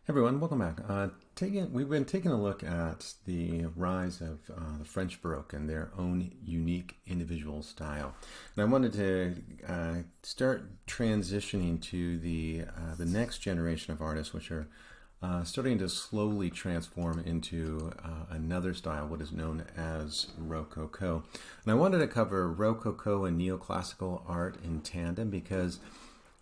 Everyone, welcome back. We've been taking a look at the rise of the French Baroque and their own unique individual style. And I wanted to start transitioning to the next generation of artists, which are starting to slowly transform into another style, what is known as Rococo. And I wanted to cover Rococo and neoclassical art in tandem because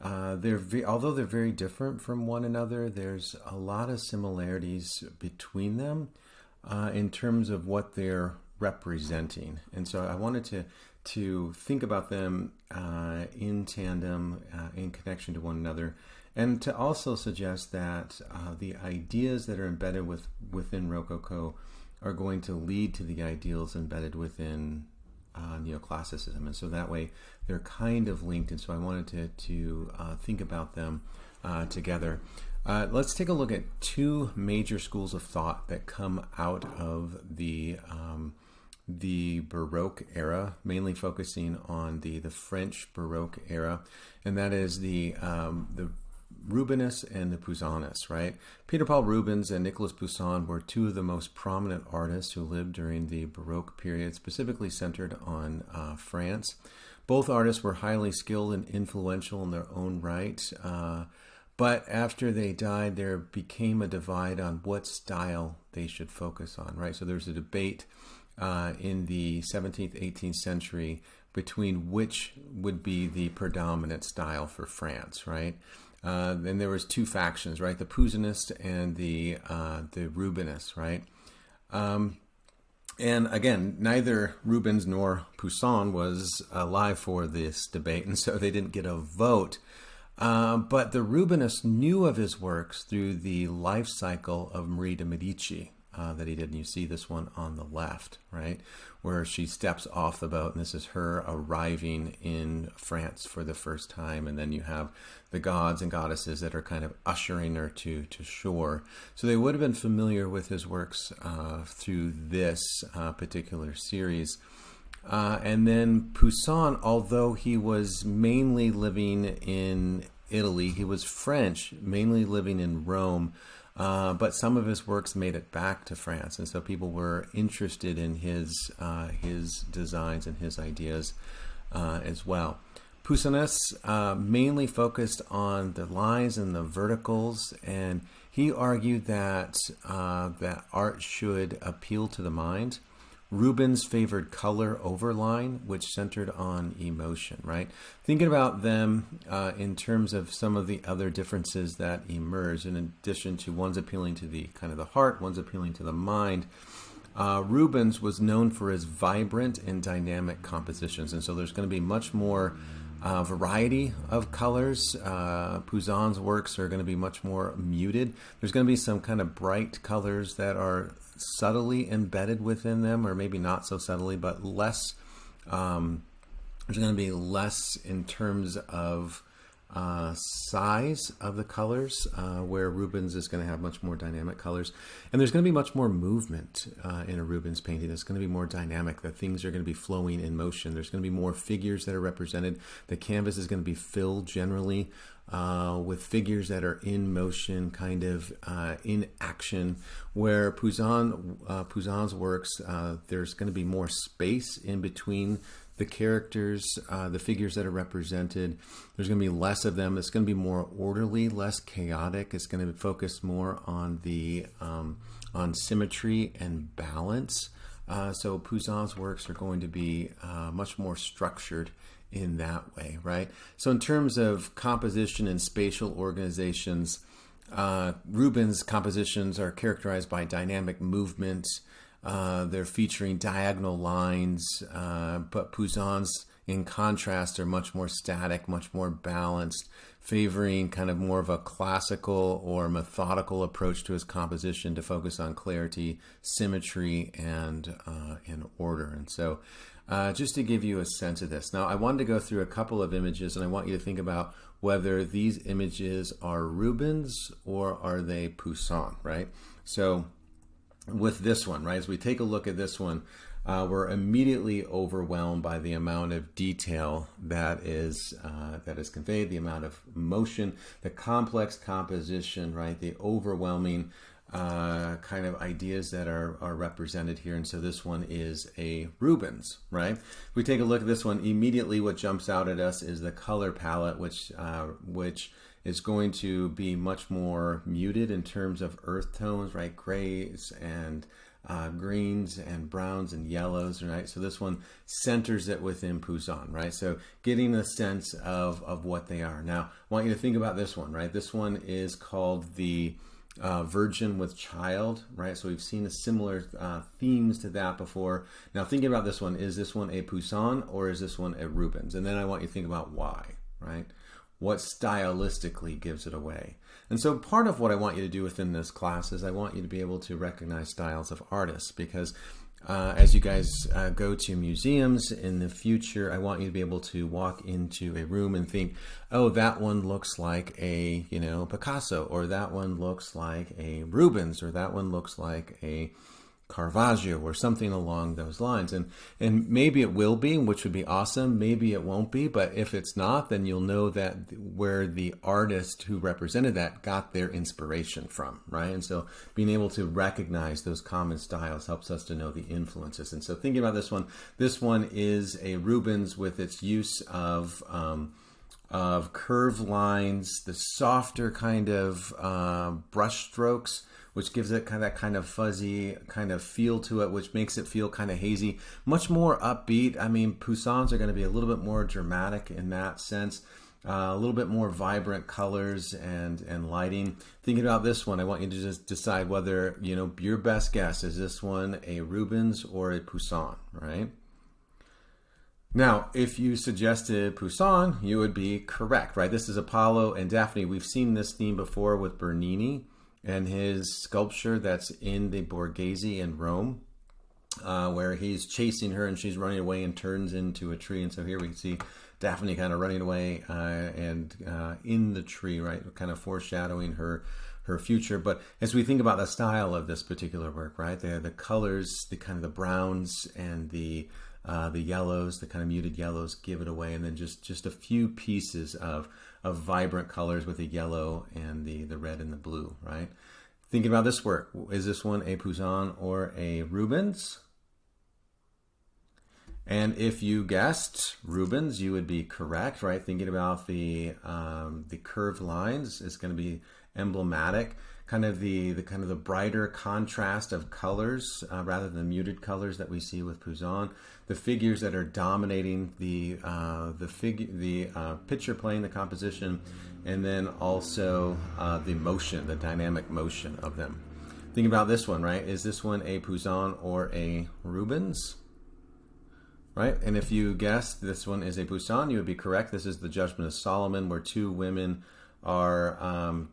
although they're very different from one another, there's a lot of similarities between them in terms of what they're representing. And so I wanted to think about them in tandem, in connection to one another, and to also suggest that the ideas that are embedded within Rococo are going to lead to the ideals embedded within neoclassicism, and so that way they're kind of linked. And so I wanted to think about them together. Let's take a look at two major schools of thought that come out of the Baroque era, mainly focusing on the French Baroque era, and that is the Rubenists and the Poussinnists, right? Peter Paul Rubens and Nicolas Poussin were two of the most prominent artists who lived during the Baroque period, specifically centered on France. Both artists were highly skilled and influential in their own right, but after they died, there became a divide on what style they should focus on, right? So there's a debate in the 17th, 18th century between which would be the predominant style for France, right? Then there was two factions, right? The Poussinists and the Rubenists, right? And again, neither Rubens nor Poussin was alive for this debate, and so they didn't get a vote. But the Rubenists knew of his works through the life cycle of Marie de Medici that he did. And you see this one on the left, right? Where she steps off the boat, and this is her arriving in France for the first time. And then you have the gods and goddesses that are kind of ushering her to shore. So they would have been familiar with his works through this particular series. And then Poussin, although he was mainly living in Italy, he was French, mainly living in Rome, but some of his works made it back to France, and so people were interested in his designs and his ideas as well. Poussinists mainly focused on the lines and the verticals, and he argued that that art should appeal to the mind. Rubens favored color over line, which centered on emotion, right? Thinking about them in terms of some of the other differences that emerge, in addition to one's appealing to the kind of the heart, one's appealing to the mind. Rubens was known for his vibrant and dynamic compositions, and so there's going to be much more variety of colors. Poussin's works are going to be much more muted. There's going to be some kind of bright colors that are subtly embedded within them, or maybe not so subtly, but less. There's going to be less in terms of size of the colors, where Rubens is going to have much more dynamic colors. And there's going to be much more movement in a Rubens painting. It's going to be more dynamic. The things are going to be flowing in motion. There's going to be more figures that are represented. The canvas is going to be filled generally with figures that are in motion, kind of in action, where Poussin's works, there's going to be more space in between the characters, the figures that are represented. There's going to be less of them. It's going to be more orderly, less chaotic. It's going to focus more on the on symmetry and balance. So Poussin's works are going to be much more structured in that way, right? So in terms of composition and spatial organizations, Rubens' compositions are characterized by dynamic movement. They're featuring diagonal lines, but Poussin's, in contrast, are much more static, much more balanced, favoring kind of more of a classical or methodical approach to his composition to focus on clarity, symmetry, and order. And so just to give you a sense of this. Now, I wanted to go through a couple of images, and I want you to think about whether these images are Rubens or are they Poussin, right? So with this one, right, as we take a look at this one, we're immediately overwhelmed by the amount of detail that is conveyed, the amount of motion, the complex composition, right? The overwhelming kind of ideas that are represented here. And so this one is a Rubens, right? If we take a look at this one, immediately what jumps out at us is the color palette, which is going to be much more muted in terms of earth tones, right? Grays and greens and browns and yellows, right? So this one centers it within Poussin, right? So getting a sense of what they are. Now, I want you to think about this one, right? This one is called the Virgin with Child, right? So we've seen a similar themes to that before. Now, thinking about this one, is this one a Poussin or is this one a Rubens? And then I want you to think about why, right? What stylistically gives it away? And so part of what I want you to do within this class is I want you to be able to recognize styles of artists, because as you guys go to museums in the future, I want you to be able to walk into a room and think, oh, that one looks like a, Picasso, or that one looks like a Rubens, or that one looks like a Caravaggio, or something along those lines. And maybe it will be, which would be awesome. Maybe it won't be, but if it's not, then you'll know that where the artist who represented that got their inspiration from, right? And so being able to recognize those common styles helps us to know the influences. And so thinking about this one is a Rubens with its use of curved lines, the softer kind of brush strokes, which gives it that kind of fuzzy kind of feel to it, which makes it feel kind of hazy, much more upbeat. I mean, Poussins are going to be a little bit more dramatic in that sense, a little bit more vibrant colors and lighting. Thinking about this one, I want you to just decide whether, your best guess, is this one a Rubens or a Poussin, right? Now, if you suggested Poussin, you would be correct, right? This is Apollo and Daphne. We've seen this theme before with Bernini and his sculpture that's in the Borghese in Rome, where he's chasing her and she's running away and turns into a tree. And so here we see Daphne kind of running away and in the tree, right? Kind of foreshadowing her future. But as we think about the style of this particular work, right? The colors, the kind of the browns and the yellows, the kind of muted yellows give it away. And then just a few pieces of vibrant colors with the yellow and the red and the blue, right? Thinking about this work, is this one a Poussin or a Rubens? And if you guessed Rubens, you would be correct, right? Thinking about the curved lines is going to be emblematic. Kind of the brighter contrast of colors rather than the muted colors that we see with Poussin. The figures that are dominating the picture plane, the composition, and then also the motion, the dynamic motion of them. Think about this one, right? Is this one a Poussin or a Rubens? Right? And if you guessed this one is a Poussin, you would be correct. This is the Judgment of Solomon, where two women are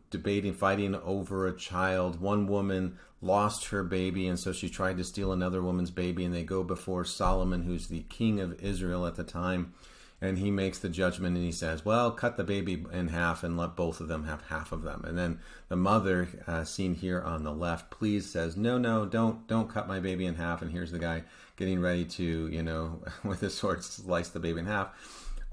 fighting over a child. One woman lost her baby, and so she tried to steal another woman's baby, and they go before Solomon, who's the king of Israel at the time, and he makes the judgment, and he says, well, cut the baby in half and let both of them have half of them. And then the mother, seen here on the left, please says, no, don't cut my baby in half. And here's the guy getting ready to, with his sword, slice the baby in half.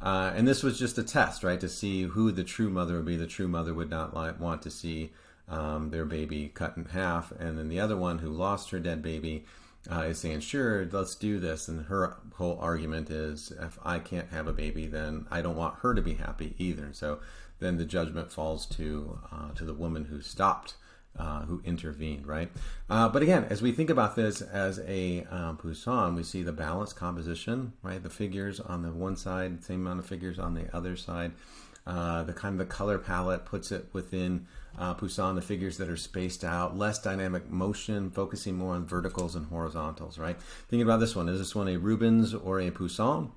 And this was just a test, right, to see who the true mother would be. The true mother would not want to see their baby cut in half. And then the other one, who lost her dead baby, is saying, sure, let's do this. And her whole argument is, if I can't have a baby, then I don't want her to be happy either. So then the judgment falls to the woman who stopped, who intervened, right? But again, as we think about this as a Poussin, we see the balanced composition, right? The figures on the one side, same amount of figures on the other side. The kind of the color palette puts it within Poussin, the figures that are spaced out, less dynamic motion, focusing more on verticals and horizontals, right? Thinking about this one, is this one a Rubens or a Poussin?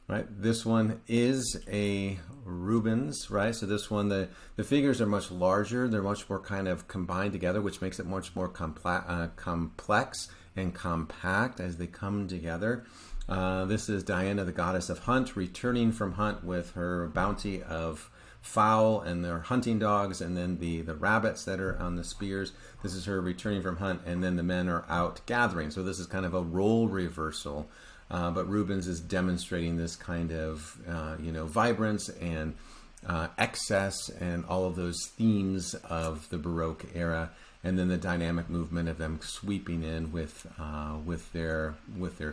Right, this one is a Rubens, right? So this one, the figures are much larger. They're much more kind of combined together, which makes it much more complex and compact as they come together. This is Diana, the goddess of hunt, returning from hunt with her bounty of fowl and their hunting dogs, and then the rabbits that are on the spears. This is her returning from hunt, and then the men are out gathering. So this is kind of a role reversal. But Rubens is demonstrating this kind of, vibrance and excess and all of those themes of the Baroque era, and then the dynamic movement of them sweeping in with their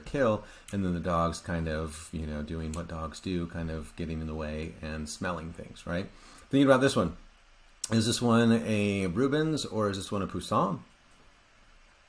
kill, and then the dogs kind of doing what dogs do, kind of getting in the way and smelling things. Right? Thinking about this one, is this one a Rubens or is this one a Poussin?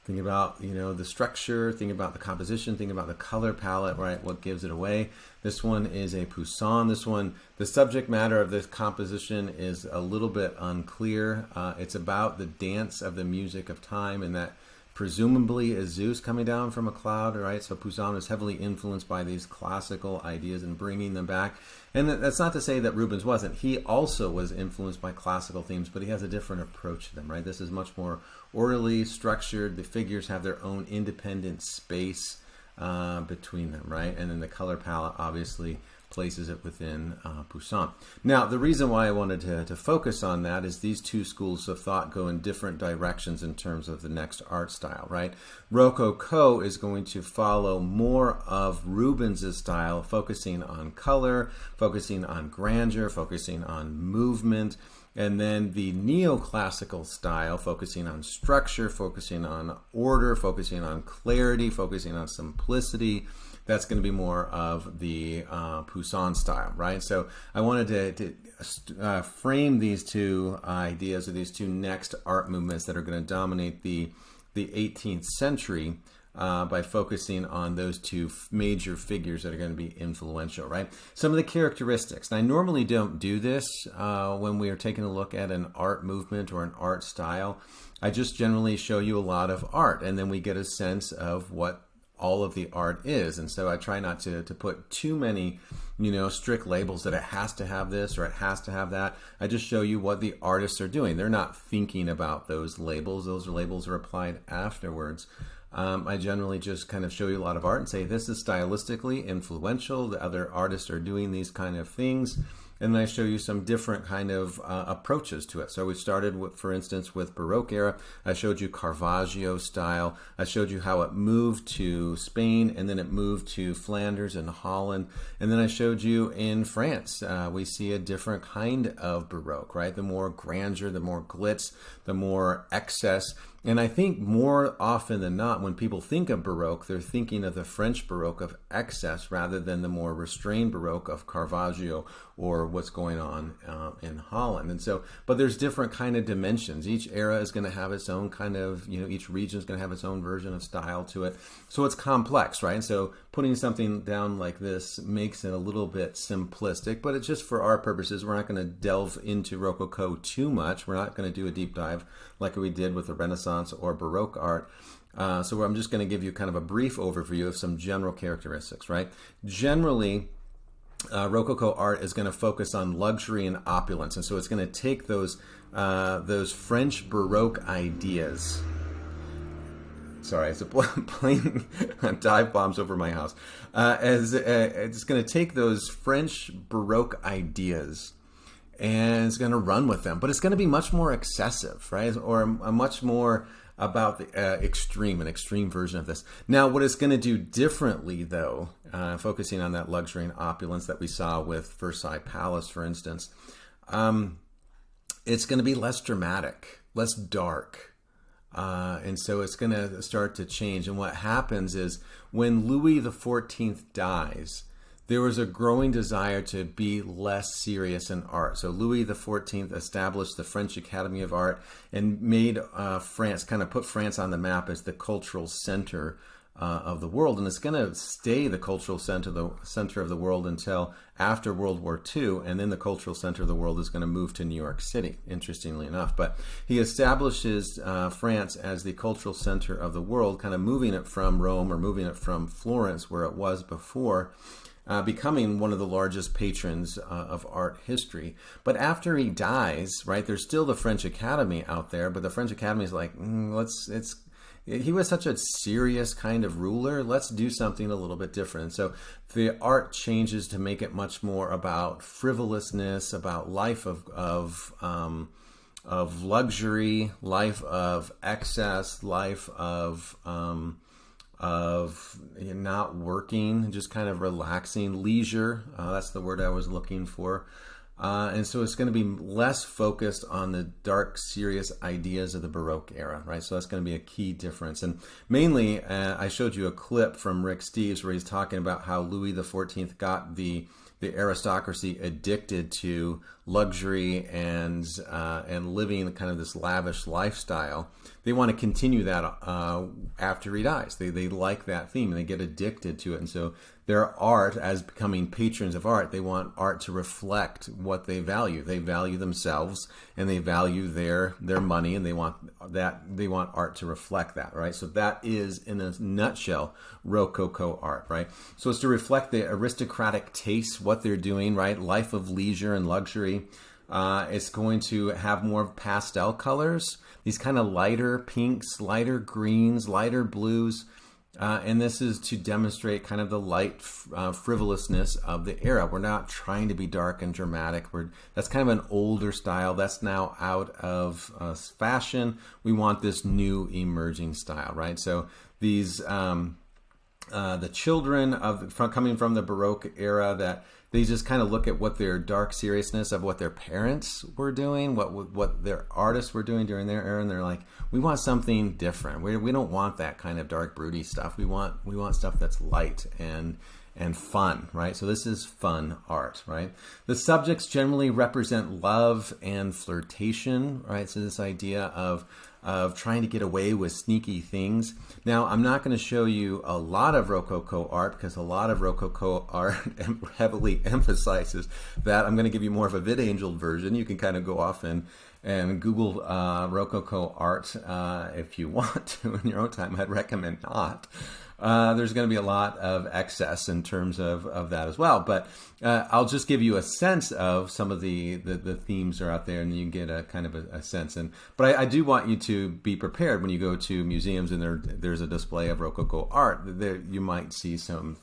Think about, the structure, think about the composition, think about the color palette, right? What gives it away. This one is a Poussin. This one, the subject matter of this composition is a little bit unclear. It's about the dance of the music of time, and that presumably is Zeus coming down from a cloud, right? So Poussin is heavily influenced by these classical ideas and bringing them back. And that's not to say that Rubens wasn't. He also was influenced by classical themes, but he has a different approach to them, right? This is much more orderly, structured. The figures have their own independent space between them, right? And then the color palette obviously places it within Poussin. Now, the reason why I wanted to focus on that is these two schools of thought go in different directions in terms of the next art style, right? Rococo is going to follow more of Rubens' style, focusing on color, focusing on grandeur, focusing on movement. And then the neoclassical style, focusing on structure, focusing on order, focusing on clarity, focusing on simplicity. That's going to be more of the Poussin style, right? So I wanted to frame these two ideas, or these two next art movements that are going to dominate the 18th century by focusing on those two major figures that are going to be influential, right? Some of the characteristics. And I normally don't do this when we are taking a look at an art movement or an art style. I just generally show you a lot of art, and then we get a sense of what all of the art is. And so I try not to put too many, strict labels that it has to have this or it has to have that. I just show you what the artists are doing. They're not thinking about those labels. Those labels are applied afterwards. I generally just kind of show you a lot of art and say, this is stylistically influential. The other artists are doing these kind of things. And then I show you some different kind of approaches to it. So we started with, for instance, with Baroque era. I showed you Caravaggio style. I showed you how it moved to Spain, and then it moved to Flanders and Holland. And then I showed you in France, we see a different kind of Baroque, right? The more grandeur, the more glitz, the more excess. And I think more often than not, when people think of Baroque, they're thinking of the French Baroque of excess rather than the more restrained Baroque of Caravaggio or what's going on in Holland. And so, but there's different kind of dimensions. Each era is going to have its own kind of, each region is going to have its own version of style to it. So it's complex, right? And so putting something down like this makes it a little bit simplistic, but it's just for our purposes. We're not going to delve into Rococo too much. We're not going to do a deep dive like we did with the Renaissance or Baroque art. So I'm just going to give you kind of a brief overview of some general characteristics, right? Generally, Rococo art is going to focus on luxury and opulence, and so it's going to take those French Baroque ideas. Sorry, it's a plane dive bombs over my house. It's going to take those French Baroque ideas and it's going to run with them, but it's going to be much more excessive, right? Or a much more about the an extreme version of this. Now, what it's going to do differently, though, focusing on that luxury and opulence that we saw with Versailles Palace, for instance, it's going to be less dramatic, less dark. And so it's going to start to change. And what happens is when Louis XIV dies, there was a growing desire to be less serious in art. So Louis XIV established the French Academy of Art and made France, kind of put France on the map as the cultural center of the world. And it's going to stay the cultural center of the world until after World War II. And then the cultural center of the world is going to move to New York City, interestingly enough. But he establishes France as the cultural center of the world, kind of moving it from Rome or moving it from Florence, where it was before, becoming one of the largest patrons of art history. But after he dies, right, there's still the French Academy out there, but the French Academy is like, he was such a serious kind of ruler. Let's do something a little bit different. So the art changes to make it much more about frivolousness, about life of luxury, life of excess, life of not working, just kind of relaxing, leisure. That's the word I was looking for. And so it's going to be less focused on the dark, serious ideas of the Baroque era, right? So that's going to be a key difference. And mainly, I showed you a clip from Rick Steves where he's talking about how Louis XIV got the aristocracy addicted to luxury and living kind of this lavish lifestyle. They want to continue that after he dies. They like that theme and they get addicted to it. And so their art, as becoming patrons of art, they want art to reflect what they value. They value themselves and they value their money, and they want art to reflect that, right? So that is, in a nutshell, Rococo art, right? So it's to reflect the aristocratic taste, what they're doing, right? Life of leisure and luxury. It's going to have more pastel colors, these kind of lighter pinks, lighter greens, lighter blues. And this is to demonstrate kind of the light frivolousness of the era. We're not trying to be dark and dramatic. That's kind of an older style. That's now out of fashion. We want this new emerging style, right? So these the children coming from the Baroque era, that they just kind of look at what their dark seriousness of what their parents were doing, what their artists were doing during their era, and they're like, we want something different. We don't want that kind of dark, broody stuff. We want stuff that's light and fun, right? So this is fun art, right? The subjects generally represent love and flirtation, right? So this idea of trying to get away with sneaky things. Now, I'm not going to show you a lot of Rococo art because a lot of Rococo art heavily emphasizes that. I'm going to give you more of a VidAngel version. You can kind of go off and Google Rococo art if you want to in your own time. I'd recommend not. There's going to be a lot of excess in terms of that as well. But I'll just give you a sense of some of the themes are out there, and you can get a kind of a sense. But I do want you to be prepared when you go to museums and there's a display of Rococo art. There you might see some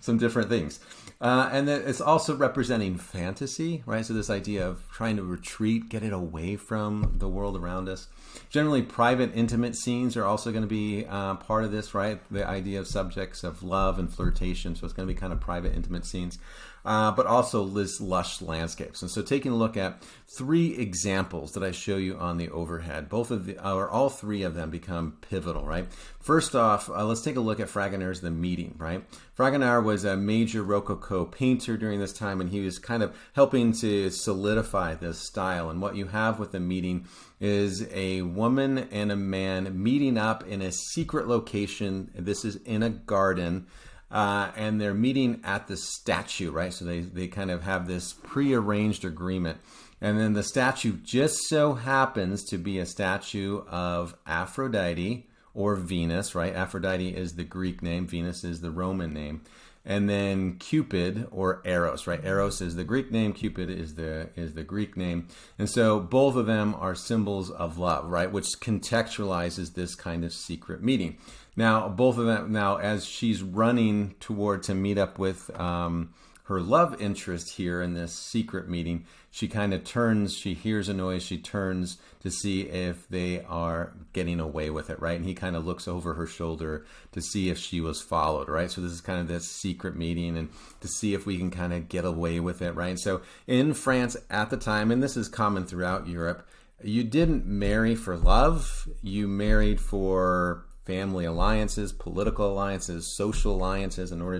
different things. And then it's also representing fantasy, right? So this idea of trying to retreat, get it away from the world around us. Generally, private, intimate scenes are also going to be part of this, right? The idea of subjects of love and flirtation. So it's going to be kind of private, intimate scenes, but also this lush landscapes. And so taking a look at 3 examples that I show you on the overhead, all 3 of them become pivotal, right? First off, let's take a look at Fragonard's The Meeting, right? Fragonard was a major Rococo painter during this time, and he was kind of helping to solidify this style. And what you have with The Meeting is a woman and a man meeting up in a secret location. This is in a garden, and they're meeting at the statue, right? So they kind of have this prearranged agreement. And then the statue just so happens to be a statue of Aphrodite or Venus, right? Aphrodite is the Greek name, Venus is the Roman name. And then Cupid or Eros, right? Eros is the Greek name, Cupid is the Greek name. And so both of them are symbols of love, right? Which contextualizes this kind of secret meeting. Now, both of them, as she's running to meet up with her love interest here in this secret meeting, she kind of turns, she hears a noise, she turns to see if they are getting away with it, right? And he kind of looks over her shoulder to see if she was followed, right? So this is kind of this secret meeting and to see if we can kind of get away with it, right? So in France at the time, and this is common throughout Europe, you didn't marry for love, you married for family alliances, political alliances, social alliances in order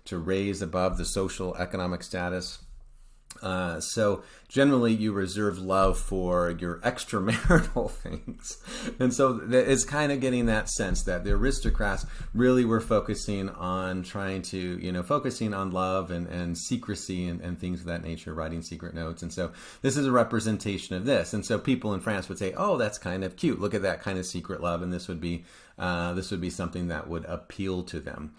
to raise above the social economic status. So generally you reserve love for your extramarital things. And so it's kind of getting that sense that the aristocrats really were focusing on focusing on love and secrecy and things of that nature, writing secret notes. And so this is a representation of this. And so people in France would say, oh, that's kind of cute. Look at that kind of secret love. And this would be this would be something that would appeal to them.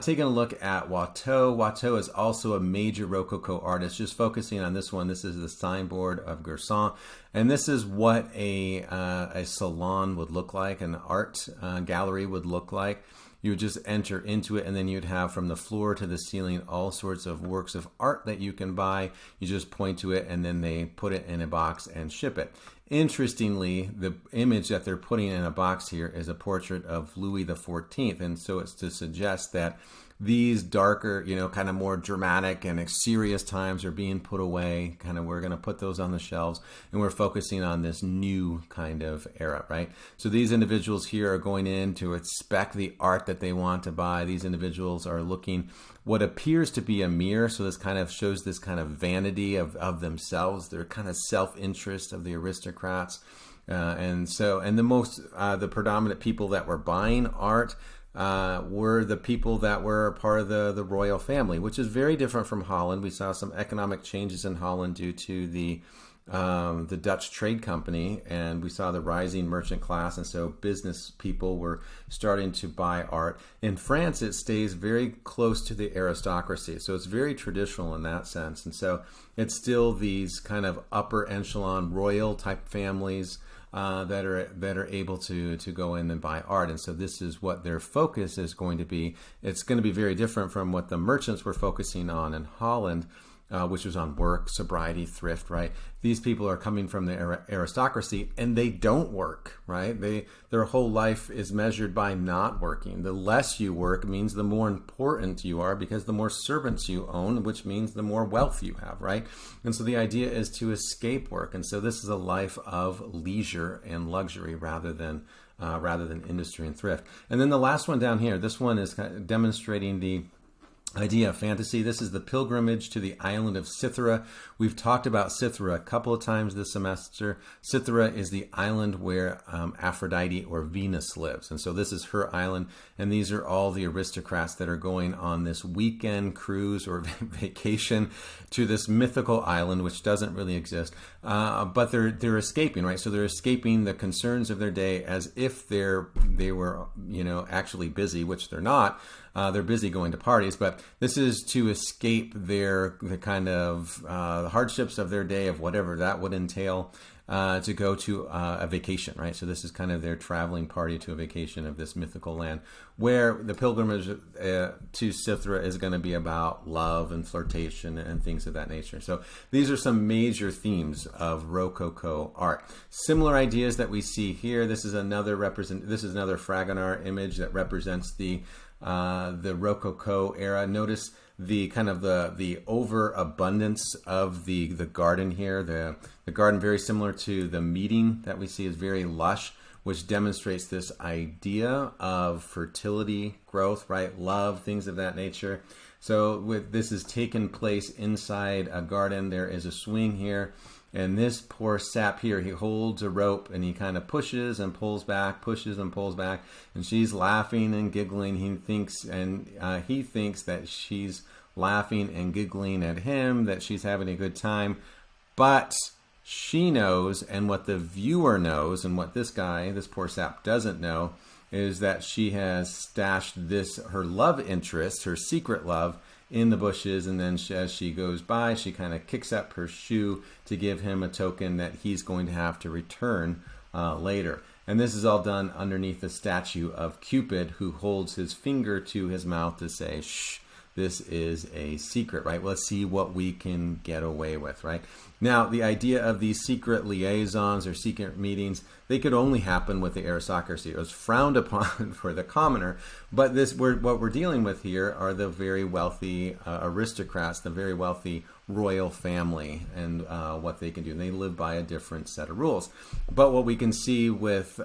Taking a look at Watteau. Watteau is also a major Rococo artist. Just focusing on this one, this is the signboard of Gerson, and this is what a salon would look like, an art gallery would look like. You would just enter into it, and then you'd have from the floor to the ceiling all sorts of works of art that you can buy. You just point to it, and then they put it in a box and ship it. Interestingly, the image that they're putting in a box here is a portrait of Louis XIV, and so it's to suggest that these darker, kind of more dramatic and serious times are being put away. Kind of, we're going to put those on the shelves, and we're focusing on this new kind of era, right? So these individuals here are going in to inspect the art that they want to buy. These individuals are looking what appears to be a mirror. So this kind of shows this kind of vanity of themselves, their kind of self-interest of the aristocrats. The predominant people that were buying art were the people that were part of the royal family, which is very different from Holland. We saw some economic changes in Holland due to the Dutch trade company, and we saw the rising merchant class, and so business people were starting to buy art. In France, it stays very close to the aristocracy, so it's very traditional in that sense, and so it's still these kind of upper echelon royal type families that are able to go in and buy art. And so this is what their focus is going to be. It's going to be very different from what the merchants were focusing on in Holland, which was on work, sobriety, thrift, right? These people are coming from the aristocracy, and they don't work, right? Their whole life is measured by not working. The less you work means the more important you are, because the more servants you own, which means the more wealth you have, right? And so the idea is to escape work. And so this is a life of leisure and luxury rather than industry and thrift. And then the last one down here, this one is kind of demonstrating the idea of fantasy. This is the pilgrimage to the island of Cythera. We've talked about Cythera a couple of times this semester. Cythera is the island where Aphrodite or Venus lives. And so this is her island. And these are all the aristocrats that are going on this weekend cruise or vacation to this mythical island, which doesn't really exist. But they're escaping, right? So they're escaping the concerns of their day as if they were, actually busy, which they're not. They're busy going to parties, but this is to escape the kind of the hardships of their day, of whatever that would entail, to go to a vacation, right? So this is kind of their traveling party to a vacation of this mythical land, where the pilgrimage to Cythera is going to be about love and flirtation and things of that nature. So these are some major themes of Rococo art. Similar ideas that we see here. This is another Fragonard image that represents the Rococo era. Notice the kind of the overabundance of the garden here. The garden, very similar to the meeting that we see, is very lush, which demonstrates this idea of fertility, growth, right? Love, things of that nature. So this is taken place inside a garden. There is a swing here. And this poor sap here, he holds a rope and he kind of pushes and pulls back, pushes and pulls back. And she's laughing and giggling. He thinks that she's laughing and giggling at him, that she's having a good time. But she knows, and what the viewer knows, and what this poor sap doesn't know, is that she has stashed her love interest, her secret love, in the bushes, and then as she goes by, she kind of kicks up her shoe to give him a token that he's going to have to return later. And this is all done underneath the statue of Cupid, who holds his finger to his mouth to say, shh, this is a secret, right? Let's see what we can get away with, right? Now, the idea of these secret liaisons or secret meetings, they could only happen with the aristocracy. It was frowned upon for the commoner, but what we're dealing with here are the very wealthy aristocrats, the very wealthy royal family, and what they can do. And they live by a different set of rules. But what we can see with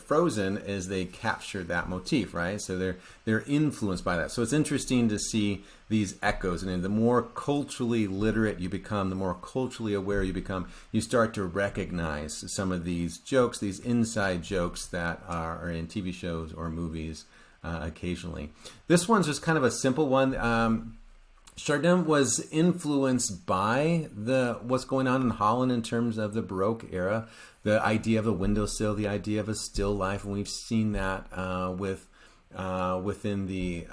Frozen is they captured that motif, right? So they're influenced by that. So it's interesting to see these echoes, and the more culturally literate you become, the more culturally aware you become, you start to recognize some of these jokes, these inside jokes that are in TV shows or movies occasionally. This one's just kind of a simple one. Chardin was influenced by the what's going on in Holland in terms of the Baroque era, the idea of a windowsill, the idea of a still life, and we've seen that within the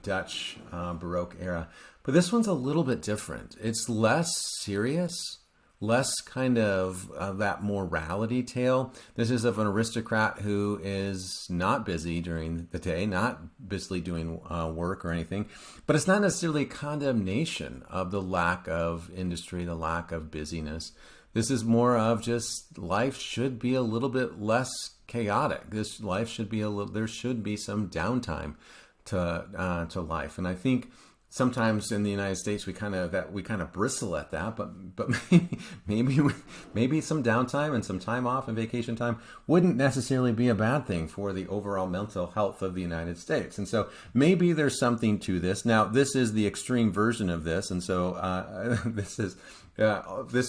Dutch Baroque era. But this one's a little bit different. It's less serious, less kind of that morality tale. This is of an aristocrat who is not busy during the day, not busily doing work or anything, but it's not necessarily a condemnation of the lack of industry, the lack of busyness. This is more of just life should be a little bit less chaotic. This life should be there should be some downtime to life. And I think sometimes in the United States we kind of bristle at that, but maybe some downtime and some time off and vacation time wouldn't necessarily be a bad thing for the overall mental health of the United States. And so maybe there's something to this. Now, this is the extreme version of this, and so this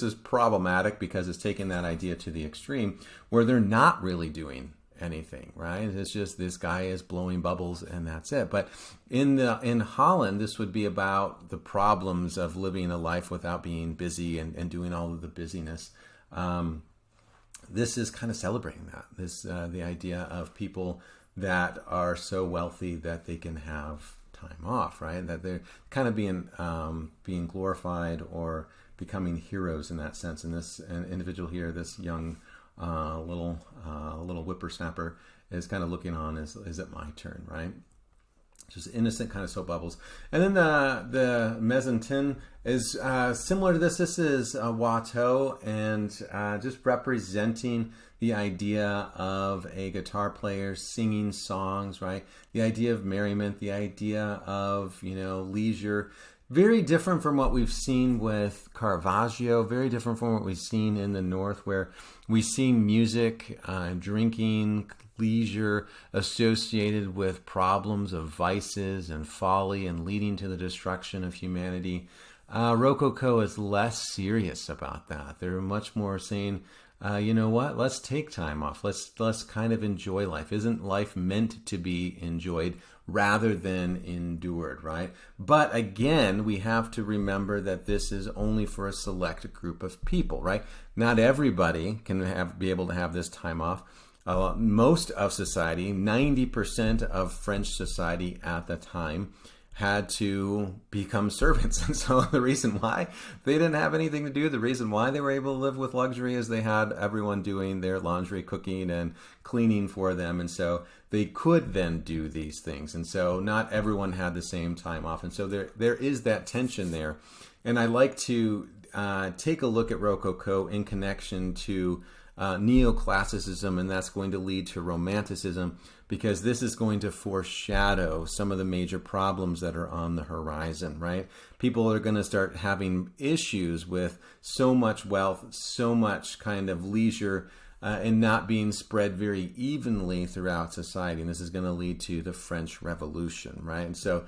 is problematic because it's taking that idea to the extreme where they're not really doing anything, right? It's just this guy is blowing bubbles and that's it. But in Holland, this would be about the problems of living a life without being busy and doing all of the busyness. This is kind of celebrating that. The idea of people that are so wealthy that they can have time off, right? That they're kind of being glorified or becoming heroes in that sense. And this individual here, this young little whippersnapper, is kind of looking on is it my turn, right? Just innocent kind of soap bubbles. And then the mezzantin is similar to this. This is Watteau, and just representing the idea of a guitar player singing songs, right? The idea of merriment, the idea of, leisure. Very different from what we've seen with Caravaggio, very different from what we've seen in the North, where we see music, drinking, leisure associated with problems of vices and folly and leading to the destruction of humanity. Rococo is less serious about that. They're much more saying, you know what, let's take time off. Let's kind of enjoy life. Isn't life meant to be enjoyed rather than endured, right? But again, we have to remember that this is only for a select group of people, right? Not everybody can be able to have this time off. Most of society, 90% of French society at the time, had to become servants. And so the reason why they didn't have anything to do, the reason why they were able to live with luxury is they had everyone doing their laundry, cooking, and cleaning for them. And so they could then do these things. And so not everyone had the same time off. And so there is that tension there. And I like to take a look at Rococo in connection to neoclassicism, and that's going to lead to romanticism, because this is going to foreshadow some of the major problems that are on the horizon, right? People are going to start having issues with so much wealth, so much kind of leisure, and not being spread very evenly throughout society. And this is going to lead to the French Revolution, right? And so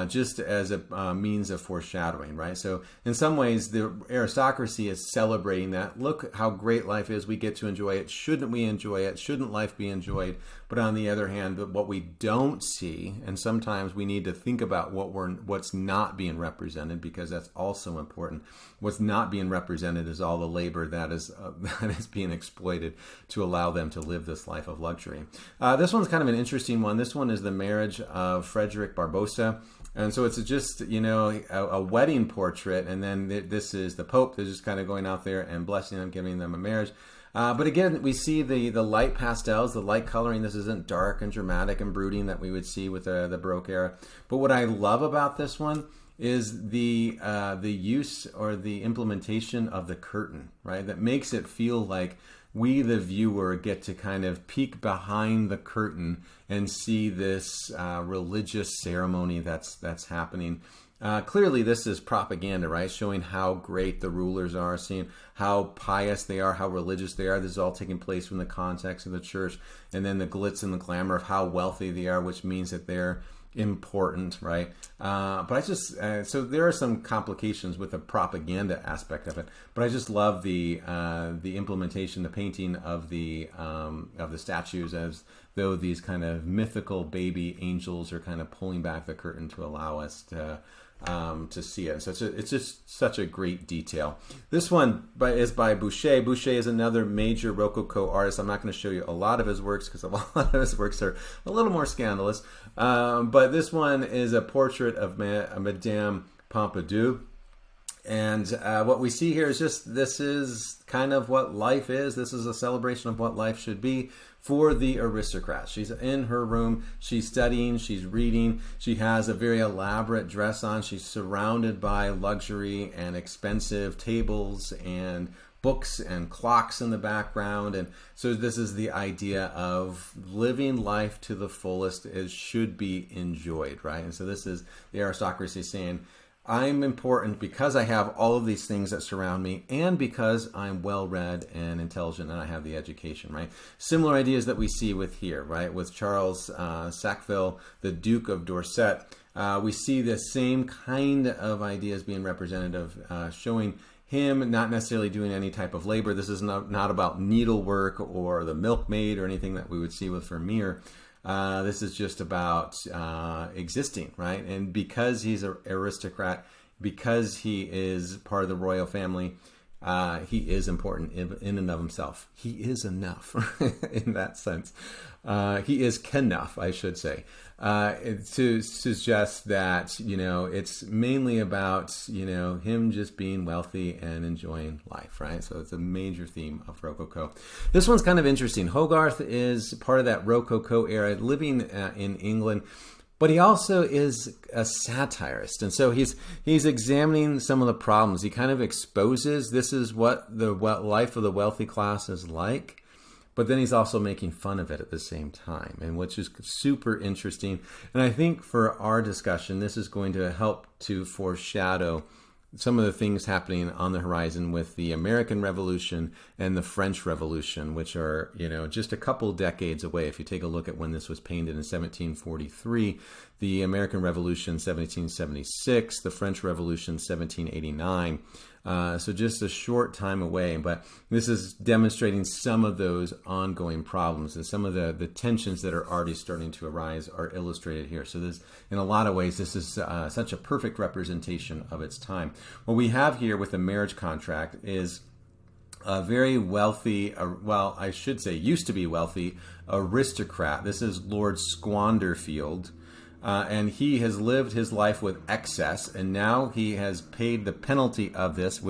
just as a means of foreshadowing, right? So in some ways, the aristocracy is celebrating that. Look how great life is. We get to enjoy it. Shouldn't we enjoy it? Shouldn't life be enjoyed? But on the other hand, what we don't see, and sometimes we need to think about what's not being represented, because that's also important. What's not being represented is all the labor that is being exploited to allow them to live this life of luxury. This one's kind of an interesting one. This one is the marriage of Frederick Barbarossa. And so it's just, a wedding portrait. And then this is the Pope. They're just kind of going out there and blessing them, giving them a marriage. But again, we see the light pastels, the light coloring. This isn't dark and dramatic and brooding that we would see with the Baroque era. But what I love about this one is the use or the implementation of the curtain, right? That makes it feel like we, the viewer, get to kind of peek behind the curtain and see this religious ceremony that's happening. Clearly, this is propaganda, right? Showing how great the rulers are, seeing how pious they are, how religious they are. This is all taking place from the context of the church. And then the glitz and the glamour of how wealthy they are, which means that they're important, right? But I just so there are some complications with the propaganda aspect of it. But I just love the implementation, the painting of the statues as though these kind of mythical baby angels are kind of pulling back the curtain to allow us to to see it. So it's just such a great detail. This one is by Boucher. Boucher is another major Rococo artist. I'm not going to show you a lot of his works because a lot of his works are a little more scandalous. But this one is a portrait of Madame Pompadour. And what we see here is just, this is kind of what life is. This is a celebration of what life should be for the aristocrat. She's in her room, she's studying, she's reading, she has a very elaborate dress on, she's surrounded by luxury and expensive tables and books and clocks in the background. And so this is the idea of living life to the fullest. It should be enjoyed, right? And so this is the aristocracy saying, I'm important because I have all of these things that surround me and because I'm well-read and intelligent and I have the education, right? Similar ideas that we see with here, right? With Charles Sackville, the Duke of Dorset. We see the same kind of ideas being representative, showing him not necessarily doing any type of labor. This is not about needlework or the milkmaid or anything that we would see with Vermeer. This is just about existing, right? And because he's an aristocrat, because he is part of the royal family, he is important in and of himself. He is enough in that sense. He is enough, I should say, to suggest that, it's mainly about, him just being wealthy and enjoying life, right? So it's a major theme of Rococo. This one's kind of interesting. Hogarth is part of that Rococo era, living in England, but he also is a satirist. And so he's examining some of the problems. He kind of exposes this is what the life of the wealthy class is like. But then he's also making fun of it at the same time, and which is super interesting. And I think for our discussion, this is going to help to foreshadow some of the things happening on the horizon with the American Revolution and the French Revolution, which are, just a couple decades away. If you take a look at when this was painted in 1743, the American Revolution 1776, the French Revolution 1789. So just a short time away, but this is demonstrating some of those ongoing problems, and some of the tensions that are already starting to arise are illustrated here. So this, in a lot of ways, this is such a perfect representation of its time. What we have here with the marriage contract is a very wealthy, well, I should say used to be wealthy, aristocrat. This is Lord Squanderfield. And he has lived his life with excess, and now he has paid the penalty of this.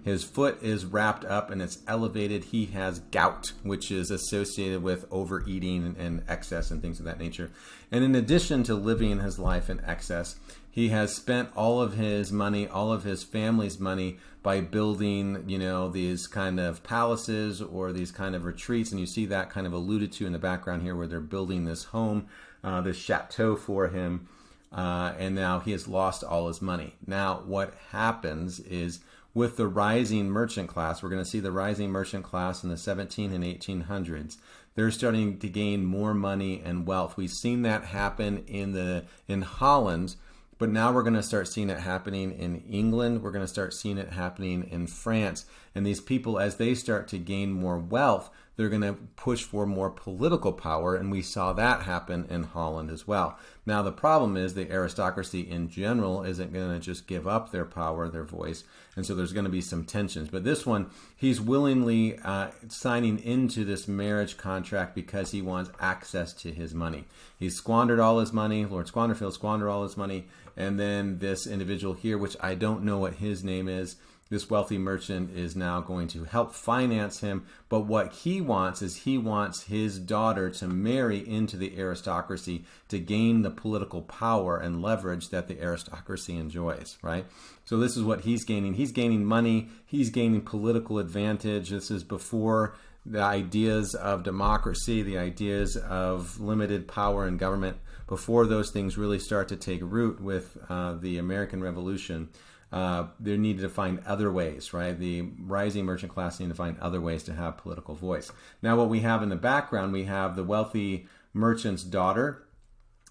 His foot is wrapped up and it's elevated. He has gout, which is associated with overeating and excess and things of that nature. And in addition to living his life in excess, he has spent all of his money, all of his family's money, by building, these kind of palaces or these kind of retreats. And you see that kind of alluded to in the background here, where they're building this home, this chateau for him, and now he has lost all his money. Now, what happens is, with the rising merchant class, we're going to see the rising merchant class in the 17 and 1800s. They're starting to gain more money and wealth. We've seen that happen in Holland, but now we're going to start seeing it happening in England. We're going to start seeing it happening in France. And these people, as they start to gain more wealth, they're going to push for more political power, and we saw that happen in Holland as well. Now, the problem is the aristocracy in general isn't going to just give up their power, their voice, and so there's going to be some tensions. But this one, he's willingly signing into this marriage contract because he wants access to his money. He's squandered all his money. Lord Squanderfield squandered all his money, and then this individual here, which I don't know what his name is, this wealthy merchant is now going to help finance him. But what he wants is he wants his daughter to marry into the aristocracy to gain the political power and leverage that the aristocracy enjoys, right? So this is what he's gaining. He's gaining money. He's gaining political advantage. This is before the ideas of democracy, the ideas of limited power in government, before those things really start to take root with the American Revolution. They needed to find other ways, right? The rising merchant class needed to find other ways to have political voice. Now, what we have in the background, we have the wealthy merchant's daughter.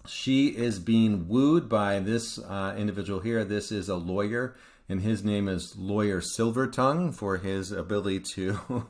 She is being wooed by this individual here. This is a lawyer, and his name is Lawyer Silvertongue, for his ability to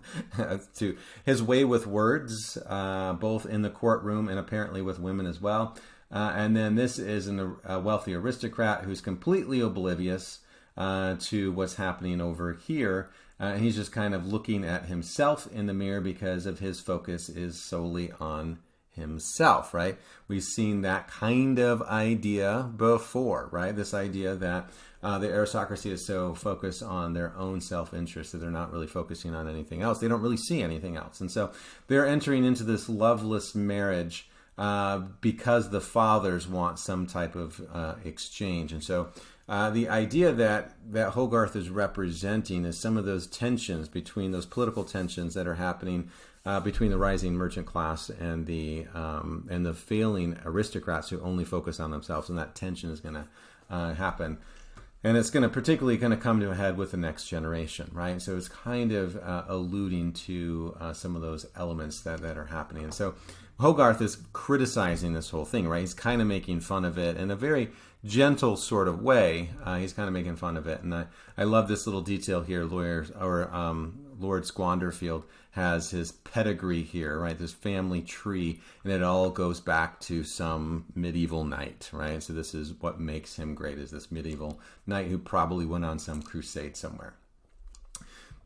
his way with words, both in the courtroom and apparently with women as well. And then this is a wealthy aristocrat who's completely oblivious to what's happening over here. He's just kind of looking at himself in the mirror because of his focus is solely on himself, right? We've seen that kind of idea before, right? This idea that the aristocracy is so focused on their own self-interest that they're not really focusing on anything else. They don't really see anything else. And so they're entering into this loveless marriage because the fathers want some type of exchange. And so the idea that Hogarth is representing is some of those tensions between those political tensions that are happening between the rising merchant class and the failing aristocrats who only focus on themselves, and that tension is going to happen. And it's going to particularly come to a head with the next generation, right? So it's kind of alluding to some of those elements that are happening. And so Hogarth is criticizing this whole thing, right? He's kind of making fun of it in a very gentle sort of way. He's kind of making fun of it. And I love this little detail here. Lord Squanderfield has his pedigree here, right? This family tree, and it all goes back to some medieval knight, right? So this is what makes him great, is this medieval knight who probably went on some crusade somewhere.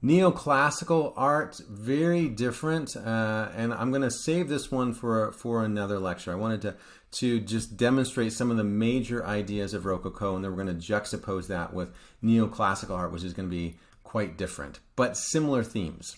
Neoclassical art, very different, and I'm going to save this one for another lecture. I wanted to just demonstrate some of the major ideas of Rococo, and then we're going to juxtapose that with neoclassical art, which is going to be quite different, but similar themes.